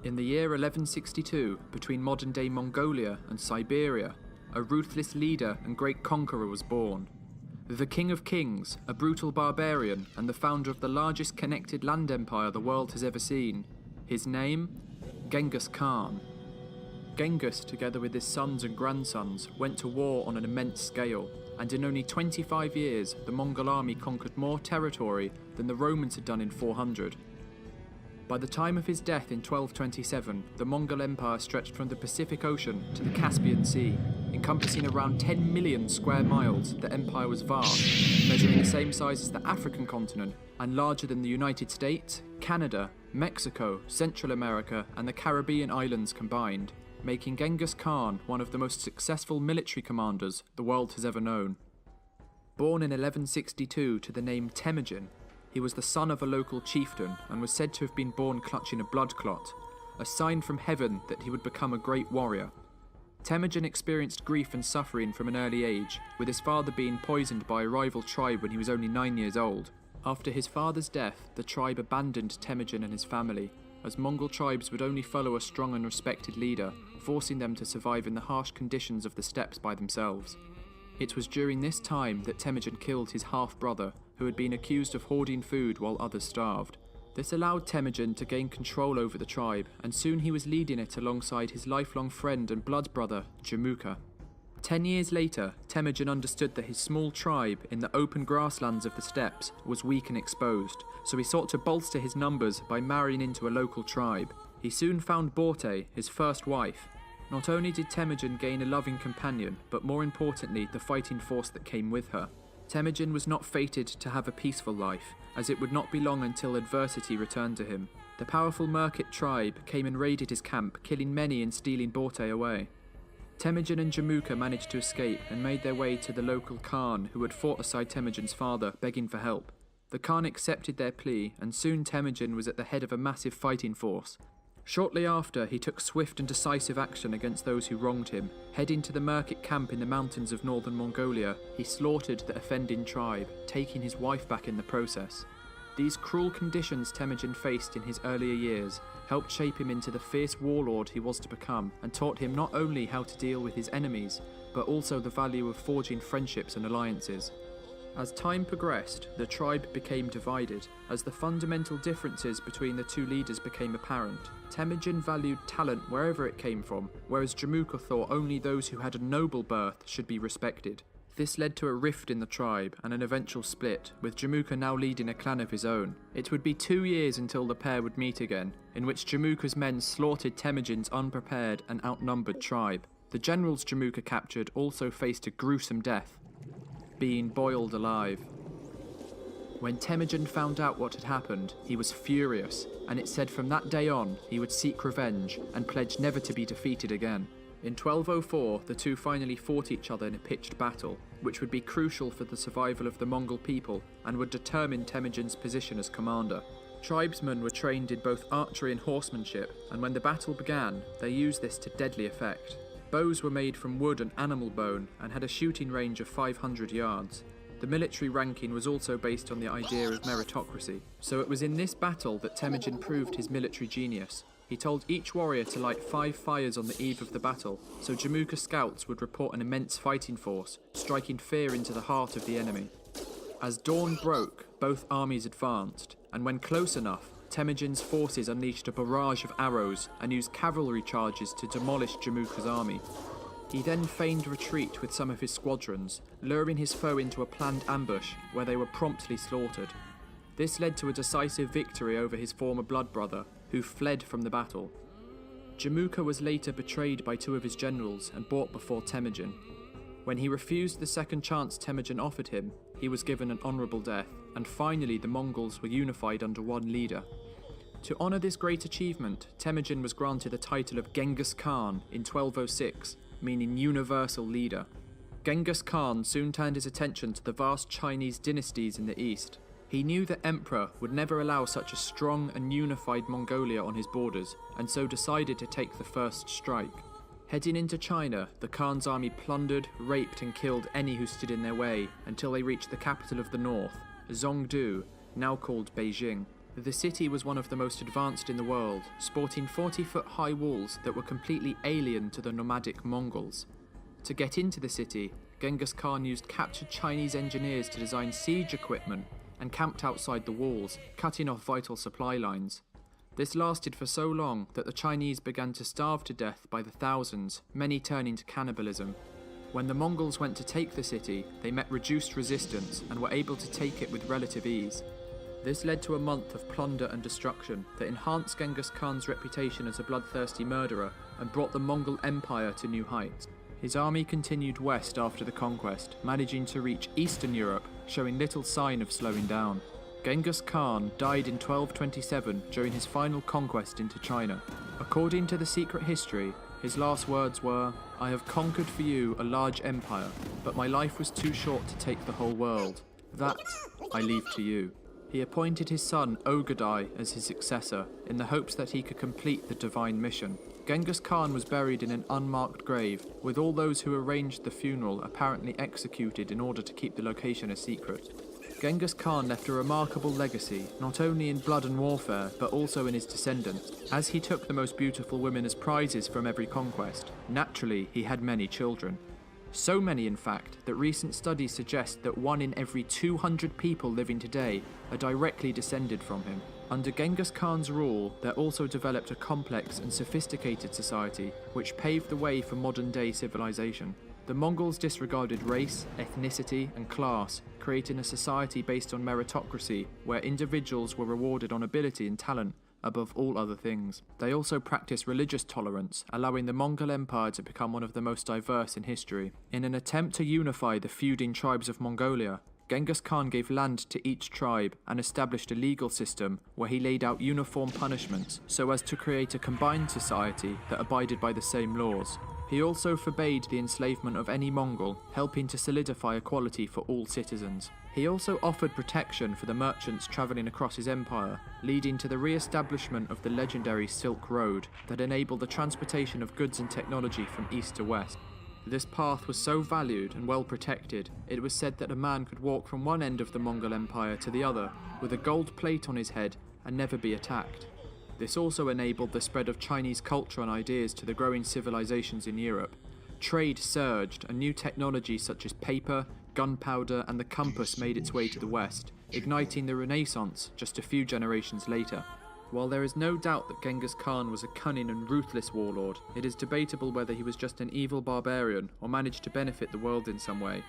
In the year 1162, between modern-day Mongolia and Siberia, a ruthless leader and great conqueror was born. The King of Kings, a brutal barbarian and the founder of the largest connected land empire the world has ever seen. His name? Genghis Khan. Genghis, together with his sons and grandsons, went to war on an immense scale, and in only 25 years, the Mongol army conquered more territory than the Romans had done in 400. By the time of his death in 1227, the Mongol Empire stretched from the Pacific Ocean to the Caspian Sea. Encompassing around 10 million square miles, the empire was vast, measuring the same size as the African continent and larger than the United States, Canada, Mexico, Central America and the Caribbean islands combined, making Genghis Khan one of the most successful military commanders the world has ever known. Born in 1162 to the name Temujin, he was the son of a local chieftain and was said to have been born clutching a blood clot, a sign from heaven that he would become a great warrior. Temujin experienced grief and suffering from an early age, with his father being poisoned by a rival tribe when he was only 9 years old. After his father's death, the tribe abandoned Temujin and his family, as Mongol tribes would only follow a strong and respected leader, forcing them to survive in the harsh conditions of the steppes by themselves. It was during this time that Temujin killed his half-brother, who had been accused of hoarding food while others starved. This allowed Temujin to gain control over the tribe, and soon he was leading it alongside his lifelong friend and blood brother, Genghis. 10 years later, Temujin understood that his small tribe in the open grasslands of the steppes was weak and exposed, so he sought to bolster his numbers by marrying into a local tribe. He soon found Borte, his first wife. Not only did Temujin gain a loving companion, but more importantly, the fighting force that came with her. Temujin was not fated to have a peaceful life, as it would not be long until adversity returned to him. The powerful Merkit tribe came and raided his camp, killing many and stealing Borte away. Temujin and Genghis managed to escape and made their way to the local Khan, who had fought aside Temujin's father, begging for help. The Khan accepted their plea, and soon Temujin was at the head of a massive fighting force. Shortly after, he took swift and decisive action against those who wronged him. Heading to the Merkit camp in the mountains of northern Mongolia, he slaughtered the offending tribe, taking his wife back in the process. These cruel conditions Temujin faced in his earlier years helped shape him into the fierce warlord he was to become, and taught him not only how to deal with his enemies, but also the value of forging friendships and alliances. As time progressed, the tribe became divided, as the fundamental differences between the two leaders became apparent. Temujin valued talent wherever it came from, whereas Genghis thought only those who had a noble birth should be respected. This led to a rift in the tribe and an eventual split, with Genghis now leading a clan of his own. It would be 2 years until the pair would meet again, in which Genghis' men slaughtered Temujin's unprepared and outnumbered tribe. The generals Genghis captured also faced a gruesome death, being boiled alive. When Temujin found out what had happened, he was furious, and it said from that day on he would seek revenge and pledge never to be defeated again. In 1204, the two finally fought each other in a pitched battle, which would be crucial for the survival of the Mongol people and would determine Temujin's position as commander. Tribesmen were trained in both archery and horsemanship, and when the battle began, they used this to deadly effect. Bows were made from wood and animal bone and had a shooting range of 500 yards. The military ranking was also based on the idea of meritocracy, so it was in this battle that Temujin proved his military genius. He told each warrior to light 5 fires on the eve of the battle, so Genghis scouts would report an immense fighting force, striking fear into the heart of the enemy. As dawn broke, both armies advanced, and when close enough, Temujin's forces unleashed a barrage of arrows and used cavalry charges to demolish Genghis' army. He then feigned retreat with some of his squadrons, luring his foe into a planned ambush where they were promptly slaughtered. This led to a decisive victory over his former blood brother, who fled from the battle. Genghis was later betrayed by 2 of his generals and brought before Temujin. When he refused the second chance Temujin offered him, he was given an honourable death, and finally the Mongols were unified under one leader. To honour this great achievement, Temujin was granted the title of Genghis Khan in 1206, meaning universal leader. Genghis Khan soon turned his attention to the vast Chinese dynasties in the east. He knew the emperor would never allow such a strong and unified Mongolia on his borders, and so decided to take the first strike. Heading into China, the Khan's army plundered, raped and killed any who stood in their way until they reached the capital of the north, Zhongdu, now called Beijing. The city was one of the most advanced in the world, sporting 40-foot high walls that were completely alien to the nomadic Mongols. To get into the city, Genghis Khan used captured Chinese engineers to design siege equipment and camped outside the walls, cutting off vital supply lines. This lasted for so long that the Chinese began to starve to death by the thousands, many turning to cannibalism. When the Mongols went to take the city, they met reduced resistance and were able to take it with relative ease. This led to a month of plunder and destruction that enhanced Genghis Khan's reputation as a bloodthirsty murderer and brought the Mongol Empire to new heights. His army continued west after the conquest, managing to reach Eastern Europe, showing little sign of slowing down. Genghis Khan died in 1227 during his final conquest into China. According to the secret history, his last words were, "I have conquered for you a large empire, but my life was too short to take the whole world. That I leave to you." He appointed his son Ogadai as his successor, in the hopes that he could complete the divine mission. Genghis Khan was buried in an unmarked grave, with all those who arranged the funeral apparently executed in order to keep the location a secret. Genghis Khan left a remarkable legacy, not only in blood and warfare, but also in his descendants, as he took the most beautiful women as prizes from every conquest. Naturally, he had many children. So many, in fact, that recent studies suggest that 1 in every 200 people living today are directly descended from him. Under Genghis Khan's rule, there also developed a complex and sophisticated society, which paved the way for modern-day civilization. The Mongols disregarded race, ethnicity, and class, creating a society based on meritocracy, where individuals were rewarded on ability and talent above all other things. They also practiced religious tolerance, allowing the Mongol Empire to become one of the most diverse in history. In an attempt to unify the feuding tribes of Mongolia, Genghis Khan gave land to each tribe and established a legal system where he laid out uniform punishments so as to create a combined society that abided by the same laws. He also forbade the enslavement of any Mongol, helping to solidify equality for all citizens. He also offered protection for the merchants travelling across his empire, leading to the re-establishment of the legendary Silk Road that enabled the transportation of goods and technology from east to west. This path was so valued and well protected, it was said that a man could walk from one end of the Mongol Empire to the other with a gold plate on his head and never be attacked. This also enabled the spread of Chinese culture and ideas to the growing civilizations in Europe. Trade surged and new technology such as paper, gunpowder and the compass made its way to the west, igniting the Renaissance just a few generations later. While there is no doubt that Genghis Khan was a cunning and ruthless warlord, it is debatable whether he was just an evil barbarian or managed to benefit the world in some way.